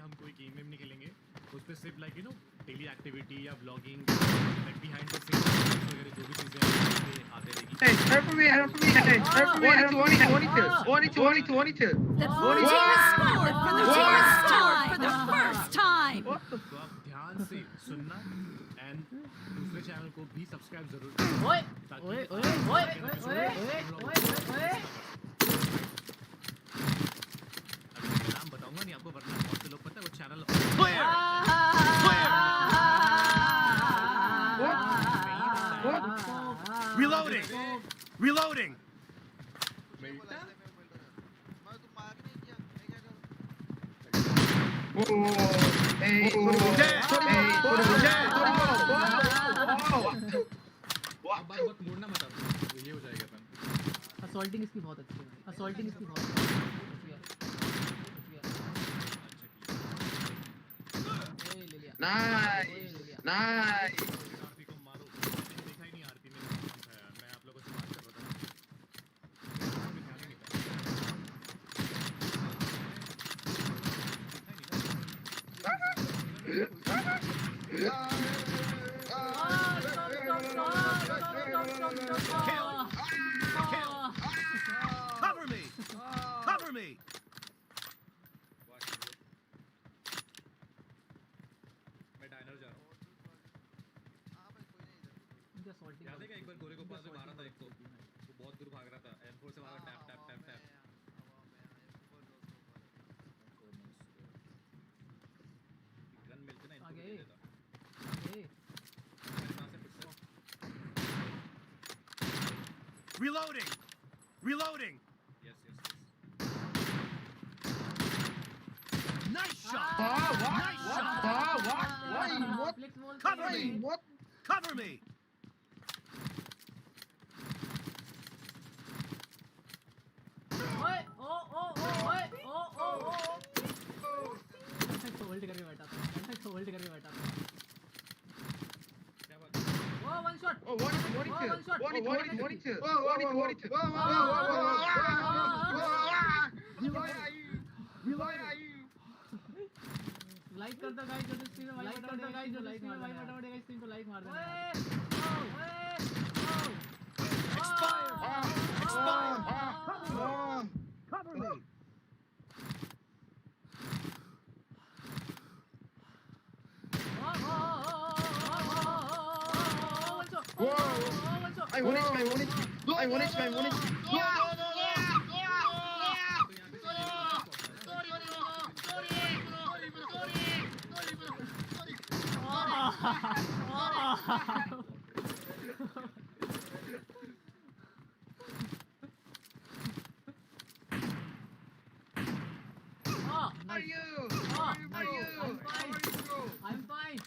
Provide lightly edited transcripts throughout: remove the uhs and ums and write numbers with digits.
हम कोई गेम वेम नहीं खेलेंगे, उस पे सिर्फ like you know daily activity या vlogging like behind the scenes वगैरह जो भी चीजें हैं पे आते रहेगी. Hey, help me, help me, hey, help me, help me, 22. The blue team has scored for the first time. For the first time. What the? तो आप ध्यान से सुनना एंड दूसरे चैनल को भी सब्सक्राइब जरूर करें ओए ताकि ओए आप ओए आगे ओए के ओए episode ओए में ओए हम लोग ओए ओए अभी मैं नाम बताऊंगा नहीं आपको वरना बहुत से लोग पता है वो channel Reloading! Reloading! Whoa, hey, Dead! अब बात बहुत मोड़ना मत आप ये हो जाएगा अपन असॉल्टिंग इसकी बहुत अच्छी है असॉल्टिंग इसकी बहुत अच्छी है ओए ले लिया Nice. आरपी को मारो मैंने देखा ही नहीं आरपी में मैं आप लोगों से बात कर रहा था मैं ध्यान ही नहीं था Cover me! Cover me! मैं डायनर जा रहा हूँ इनकी असॉल्टिंग याद है क्या एक बार गोरे को पास में मारा था एक को वो बहुत दूर भाग रहा था M4 से मारा tap tap tap tap gun मिलते ना इनको आगे। दे देता आगे मेरे पास है फिर से Reloading! Reloading! Yes yes Nice shot! What? What? Flix wall Cover me! What? Cover me! ओए ओ ओ ओ ओए ओ ओ ओ होल्ड करके बैठा था होल्ड करके बैठा था क्या बात है ओ वन शॉट Oh, 22. 22. लाइक कर दो गाइस जो स्क्रीन में लाइक कर दो गाइस जो लाइक में भाई फटाफट गाइस स्क्रीन को लाइक मार देना Cover me! I want it. Are you? I'm fine.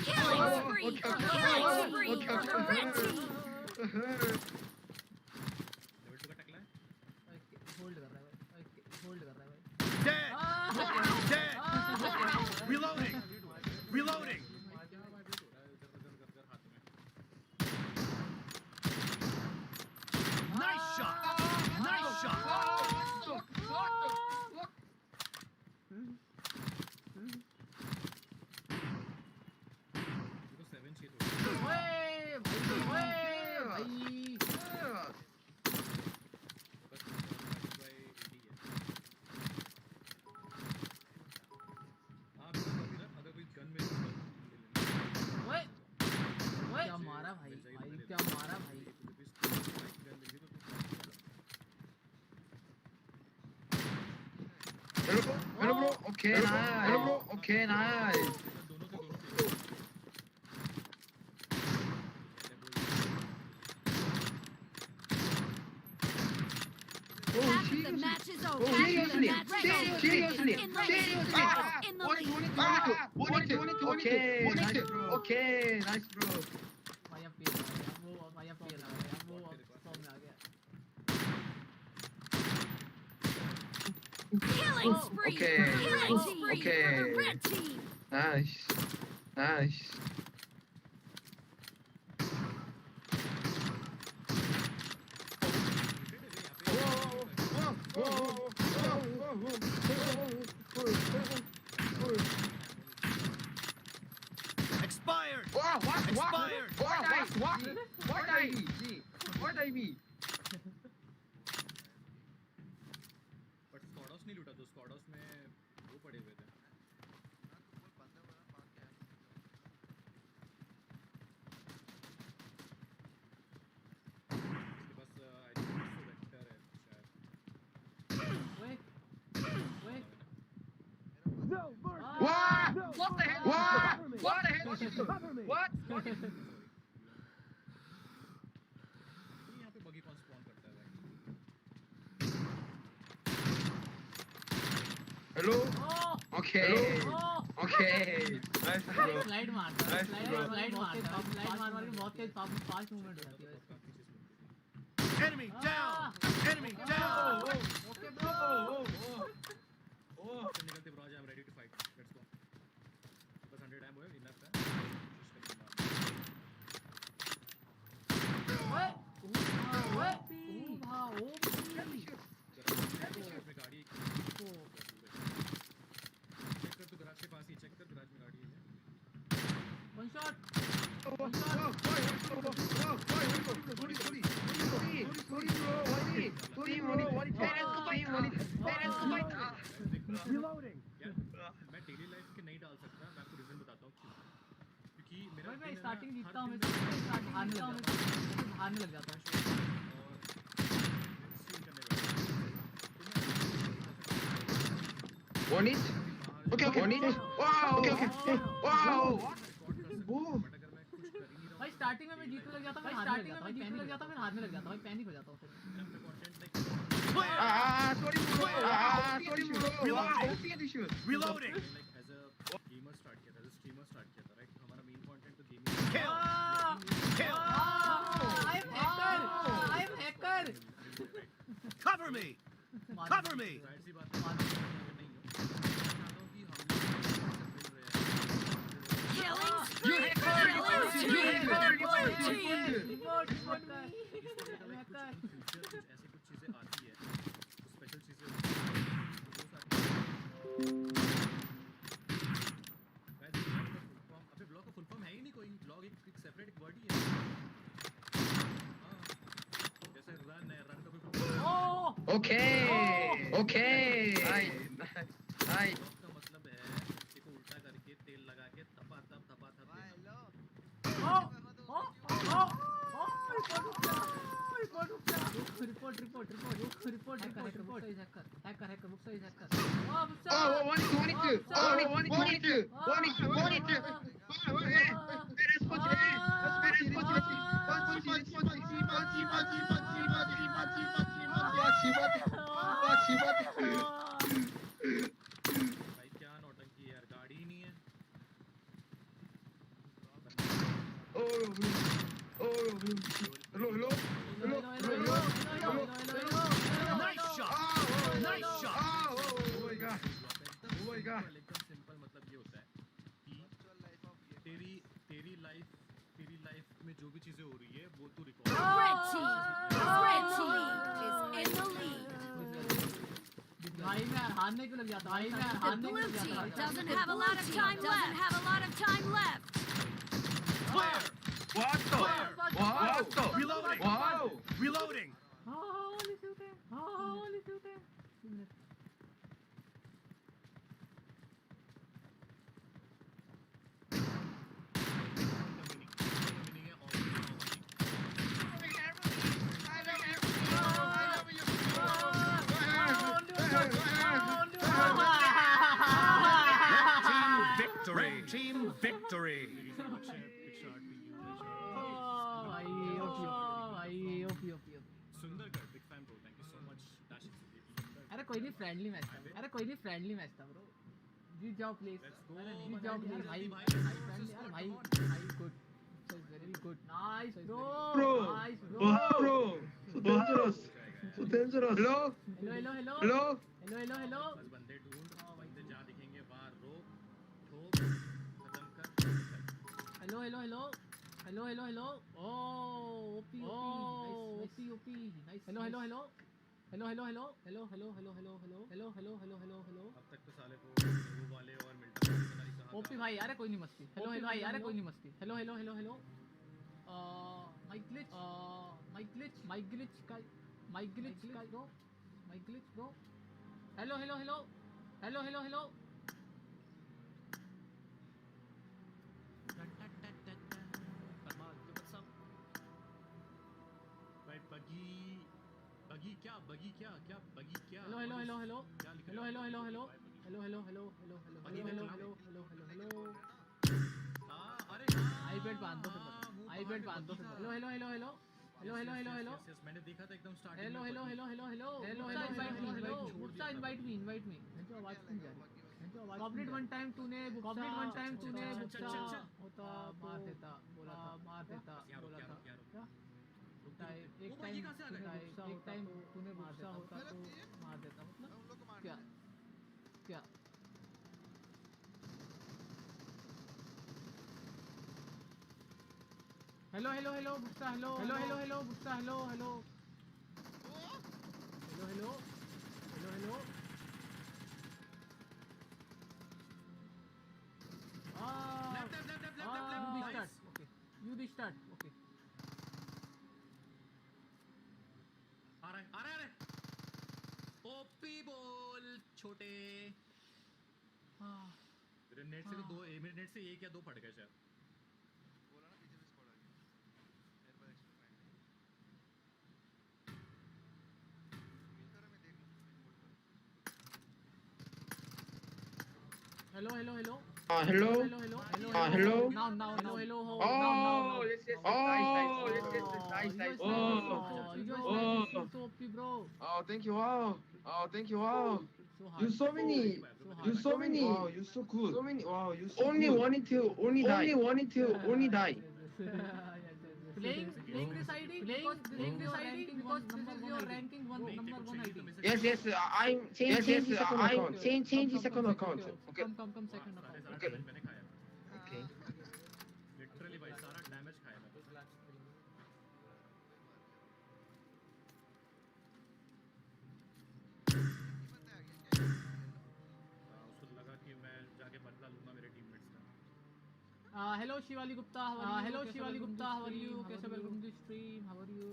Killing spree for the red team. Level 2 का टकला है होल्ड कर रहा है भाई होल्ड कर रहा है भाई Dead! Dead! Reloading! Reloading! Nice shot! Nice shot! देखो 7 चाहिए थोड़ा भाई बस 5/80 है आप अगर कोई गन में ओए क्या मारा भाई क्या मारा भाई Hello bro. Okay, nice. Oh, Half of jeez. the match is So Oh, seriously? That's Seriously? in the Seriously? lead. In the One lead. it. Okay, nice bro. Okay, nice bro. माया पेल आ गया वो माया पेल आ गया वो form में आ गया Killing spree Okay. for the red team. Okay. For the red team. Nice. Nice. Expired. What? Expired. What IV? But स्क्वाडॉस नहीं लूटा, तो स्क्वाडॉस में वो पड़े हुए थे। इसके पास आई थिंक वेक्टर है शायद। ओए ओए No mercy. What? No What the hell? mercy. What the hell? Cover me. What? यहाँ पे बगी कौन स्पॉन करता है भाई? Hello? ओ Okay. ओ Okay. Nice bro. स्लाइड मारता है Nice bro. स्लाइड मारता है स्लाइड मार के बहुत तेज फास्ट मूवमेंट हो जाती है Enemy down. Enemy down. Okay bro. चल निकलते bro, I am ready to fight, let's go. बस 100 एम है, इनफ है। ओए ओए ओपी गैराज में गाड़ी चेक कर, तू गैराज के पास ही चेक कर, गैराज में गाड़ी है। One shot Reloading. यार मैं डेली लाइफ के नहीं डाल सकता, मैं आपको रीजन बताता हूँ क्यों। क्योंकि मेरा भाई मैं दिन है स्टार्टिंग ना, जीतता हर हूँ मैं दिन हारने लग जाता हूँ और स्ट्रीम करने लगता हूँ। One it? Okay, one it? Wow, okay. Wow. But अगर मैं कुछ कर ही नहीं रहा भाई स्टार्टिंग में मैं जीतने लग जाता हूँ मैं हारने लग जाता हूँ मैं हारने लग जाता हूँ मैं पैनिक हो जाता हूँ फिर अपना content like Clear. Sorry bro. Reloading. Like as a gamer start किया था, एज अ स्ट्रीमर स्टार्ट किया था, राइट? हमारा मेन कंटेंट तो gaming Kill. Kill. I am hacker Cover me. Cover me. जाहिर सी बात है, मैं नहीं हूँ। मैं चाहता हूँ कि हम Killing You spree hacker, for the you red hacker, team. you hacker, you Blue hacker. team. Report future कुछ ऐसी कुछ चीजें आती है, कुछ स्पेशल चीजें होती हैं, तो वो सारी गाइस, ब्लॉग का फुल फॉर्म है ही नहीं कोई। ब्लॉग एक सेपरेट एक वर्ड ही है। हाँ, जैसे रन है, रन का कोई full form ओ Okay. Nice. ब्लॉग का मतलब है इसको उल्टा करके तेल लगा के थपा थप देना। भाई क्या नौटंकी है यार, गाड़ी ही नहीं है। Nice shot. Nice shot. एकदम सिंपल मतलब ये होता है कि तेरी लाइफ में जो भी चीजें हो रही है वो तू The record red team is in the lead. भाई मैं हारने क्यों लग जाता भाई मैं The हारने क्यों blue लग team जाता doesn't have a lot of time left. Clear. What the? What the? Reloading. Wow. Reloading. Holi suite meaning है Victory. Team victory. भाई ओपी सुंदर कर, big fan bro, thank you so much. अरे कोई नहीं फ्रेंडली मैच था, अरे कोई नहीं फ्रेंडली मैच था ब्रो, जीत जाओ प्लीज, Let's go, अरे जीत जाओ प्लीज भाई, भाई, भाई फ्रेंडली, अरे भाई भाई good, very good, nice bro, Bro. Nice Wow, bro. So dangerous. So dangerous. Hello? Hello hello hello Hello? Hello hello hello, बस बंदे ढूंढ, वहीं से जहाँ दिखेंगे बाहर रोक, ठोक, खत्म कर। Hello hello hello hello hello hello, ओ OP OP OP nice, hello hello hello hello hello hello hello hello hello hello hello hello hello hello hello hello, अब तक तो साले वो वाले और मिल्टन वाले पता नहीं कहाँ ओपी भाई यार कोई नहीं मस्ती, हेलो हेलो भाई यार कोई नहीं मस्ती, hello hello hello hello, mic glitch bro, hello hello hello hello hello hello, भाई बगी क्या हेलो हेलो हेलो हेलो क्या लिख हेलो रहे हेलो हो? हेलो हेलो भाई, hello hello hello hello hello hello hello hello hello hello hello hello, हाँ, अरे हाँ, आईपैड बांध दो फिर हाँ, बताओ, वो आईपैड पहाड़ बांध दो पे फिर बगी बताओ, था। Hello hello hello hello hello hello hello hello Yes, मैंने देखा था एकदम स्टार्टिंग हेलो में हेलो बगी। Hello hello hello hello hello, invite me, hello छोड़ दिया था इनवाइट बगी। मी जो आवाज क्यों जा रही है, जो आवाज कॉपरेट वन टाइम तूने बुक्सा होता मार देता बोला था, मार देता यहाँ रुक, बोला यहाँ था रुक, यहाँ रुक। क्या, रुक, एक ओ भाई, टाइम ये कहाँ से आ गए? एक टाइम तूने गुस्सा होता तो मार देता, मतलब क्या क्या, हेलो हेलो हेलो गुस्सा हेलो हेलो हेलो हेलो गुस्सा hello hello hello hello hello hello, Left, left, left, left, left, left, you nice. start, okay, you start, okay, आ रहा है। ओपी बोल छोटे। मेरे नेट से तो मेरे नेट से एक या दो फट गए शायद। hello hello hello Hello? hello hello Hello? now hello hello Oh, now yes, yes, yes, nice, nice. Oh, yes, yes, yes, nice, nice. Oh, so OP bro, oh, thank you, wow. Oh, thank you, wow. so hard, You so many. You so many. Wow, you so cool. So many. Wow, you so only cool. Wanted to only die. Only wanted to only die. playing this ID playing this ID because this is your ranking one number one ID. Yes, yes. I'm change the second account. Change the second account. Okay. Come second account. सारा Okay. Damage मैंने खाया। Okay. Literally भाई सारा damage खाया मैं तो। उसको लगा कि मैं जाके बदला लूंगा मेरे टीममेट्स का। Hello Shivali Gupta, hello Shivali Gupta, how are you? कैसे welcome to the stream, how are you?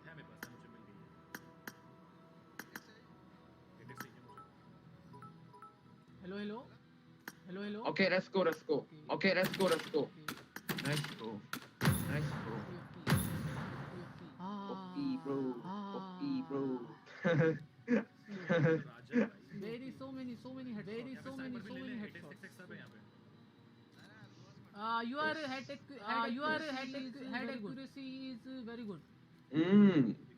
है मेरे पास, मुझे मिल गई है। इंडेक्स चाहिए मुझे। Hello hello hello hello. Okay, let's go. Let's go. Okay, let's go. Let's go. Nice bro. Nice bro. Okay, bro. Okay, bro. राजा है भाई। Very so many headshots. Very यहाँ पे so many sniper भी ले ले, headshots. 8x सब है यहाँ पे। Your head accuracy is very good.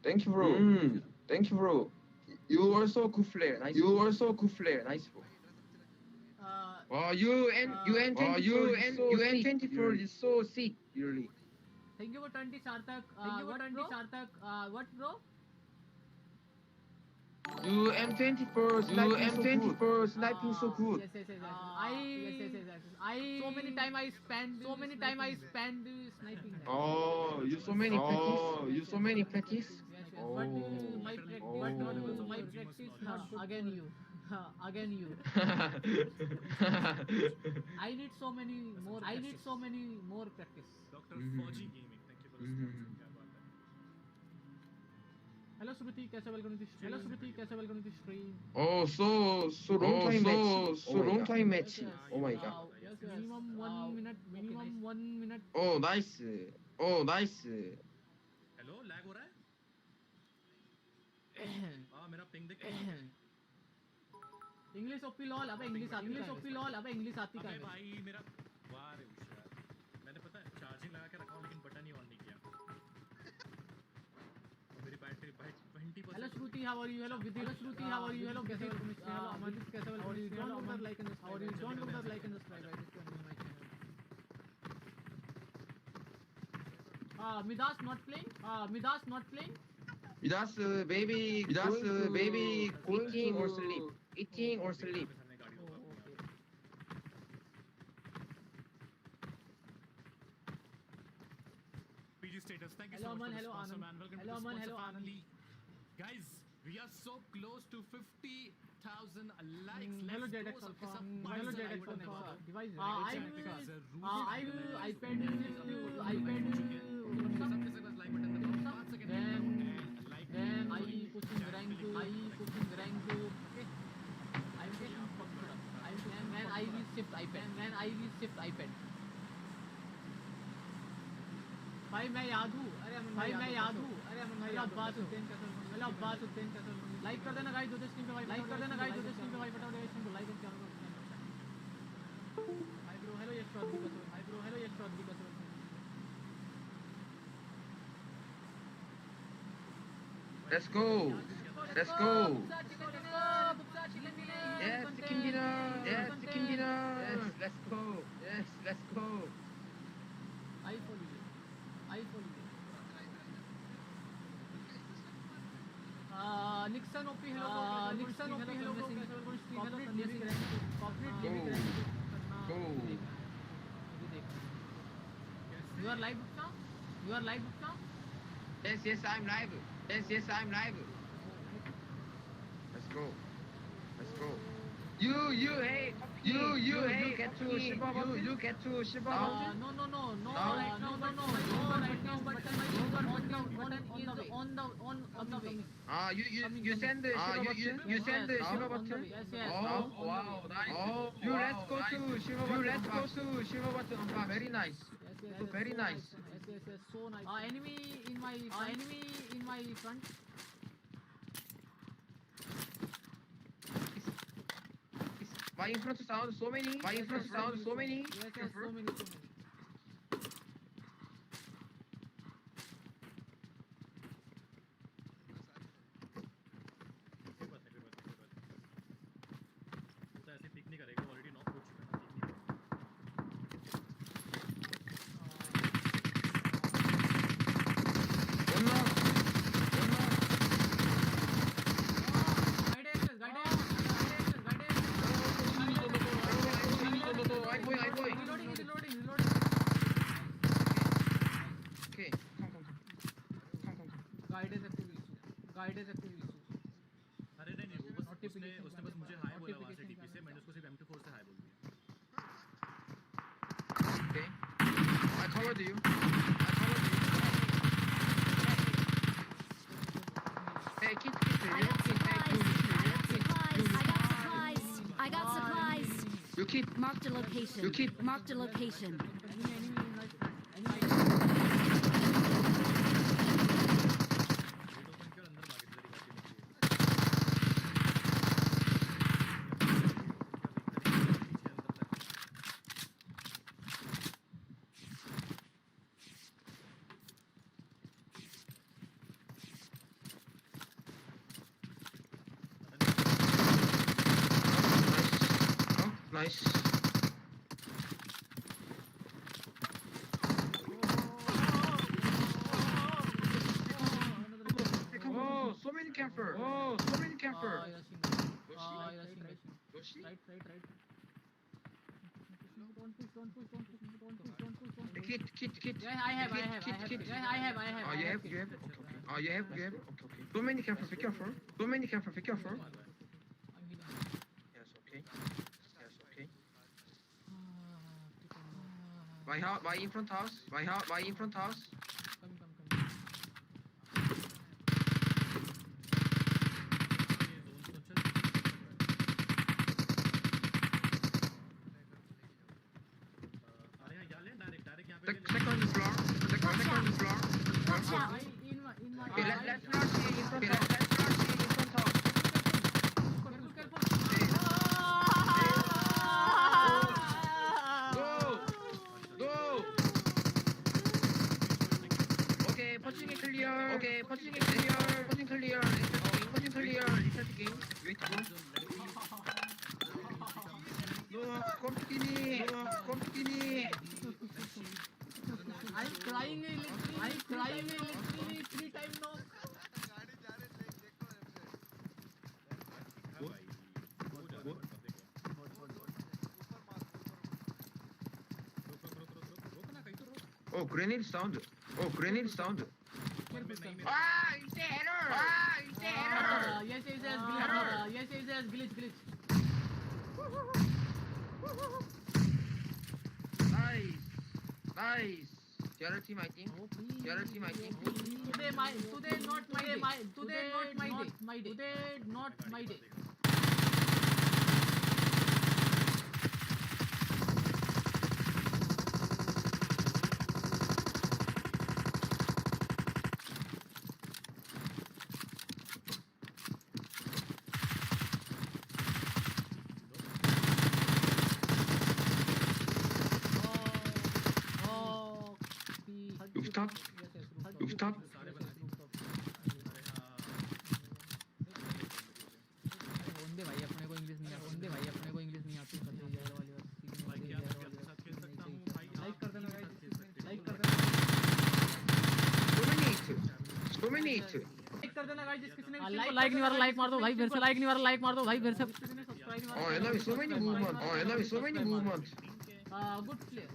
Thank you, bro. Thank you, bro. You also cool player. Nice. You also cool player. Nice, bro. You N24 is so sick, really. Thank you for 20 Sarthak. What bro? You M24 sniping so good. Yes. I so many time I spend sniping. Oh, you so many practice. Yes. Oh. But my practice not again you. Again you. I need so many more practice. Doctor Fauji gaming, thank you for the sponsor. क्या बात है। Hello Shruti, कैसे welcome to the stream. Oh, so long time match. So long time match. Oh my god. Yes. Minimum 1 minute. Minimum 1 minute. Oh, nice. Hello, lag हो रहा है? हाँ, मेरा ping देख। इंग्लिश ओपी लॉल, अबे English आती अबे कहाँ है? भाई मेरा वाह रे यार। मैंने पता है चार्जिंग लगा के रखा हूँ लेकिन बटन ही ऑन नहीं किया। Shruti, how are you? Hello, Vidya Shruti, how are you? Hello, Vidya. Hello, Amanit, कैसे हो? How are you? Don't look the like and the how are you? Don't look the like and the subscribe. I just joined my channel. Midas not playing. Midas not playing. Midas baby eating or sleep. Eating or sleep. सामने गाड़ी Oh, होगा okay. PG status. Thank you Hello, so much Aman, for the hello, sponsor, Anand. man. Welcome Hello, to the Aman, sponsor hello, Anand. family. Guys, we are so close to 50,000 likes. Hello, Let's JDX go सबके Alpha. सब Hello, buzzer JDX icon Alpha. दबाओ. Device. I I will will. जरूर I will. iPad. iPad. सबके सब बस like button दबाओ 5 second Then, like then I pushing rank to. Okay. I am getting popular. Then I will shift iPad. भाई मैं याद हूँ अरे अमन भाई हेलो अब्बास हुसैन कैसे लाइक कर देना गाइस दूसरे स्ट्रीम पे भाई लाइक कर देना गाइस दूसरे स्ट्रीम पे भाई फटाफट स्ट्रीम को लाइक और चैनल को हाय ब्रो हेलो यश चौधरी कैसे हो Let's go. Yes, chicken dinner. Yes, let's go. I follow you. Nixon OP hello Go. You are live now? Yes, I'm live. Let's go. You hey. You get to Shiba button. You get to Shiba button. No. No. Right now, but button on the way. You send the Shiba button. You send the Shiba button. Yes. Oh, wow, nice. Oh, let's go to Shiba button. Very nice. Yes, Very so nice. Yes, so nice. Enemy in my front. My in front sound so many. Yes, so many. कोई बात नहीं तो ऐसे pick नहीं करेगा already knock हो चुका है पिक नहीं Reloading. Okay, come. Guidance active issue. अरे नहीं वो बस Notification उसने बस मुझे हाय बोला वहां से डीपी से मैंने उसको सिर्फ M24 से हाय बोल दिया Okay. I covered you. Hey, kit. I got supplies. You keep. Marked a location. Marked a location. Nice. Oh, so many camper. Yoshi? Right. Kit. Yeah, I have. Kit. Yeah, I have. Oh, you have? Okay. Oh, you have? Okay. So many camper, be careful. I'm healing. Yes, okay. My in front house. Come. अरे यहाँ ले direct यहाँ पे Second floor. Watch out. In my. Okay, let's not see in front house. Careful. Go! Okay, punching it clear. Punching clear. game. Wait, bro. No, continue. No, continue. I'm crying literally 3 times now. हाँ भाई हो जा रहा है, रुक ना कहीं तो रुक। Oh, grenade sound. Oh, grenade sound. नहीं मेरे It's a error. It's a error. Yes, glitch. Nice. The other team, I think. The other team, I think. Today not my day. Rooftop. Rooftop. सारे बना दिए। अरे हाँ ओंदे भाई अपने को इंग्लिश नहीं आती पता है यार वाली बात भाई क्या मैं आपके साथ खेल सकता हूँ भाई लाइक कर देना आपके गाइस साथ खेल सकते हैं। लाइक कर देना Dominate. लाइक कर देना गाइस जिस किसी ने लाइक नहीं मारा लाइक मार दो भाई फिर से लाइक नहीं मारा लाइक मार दो भाई फिर से किसी ने सब्सक्राइब नहीं Oh, enemy, so many movement. Good player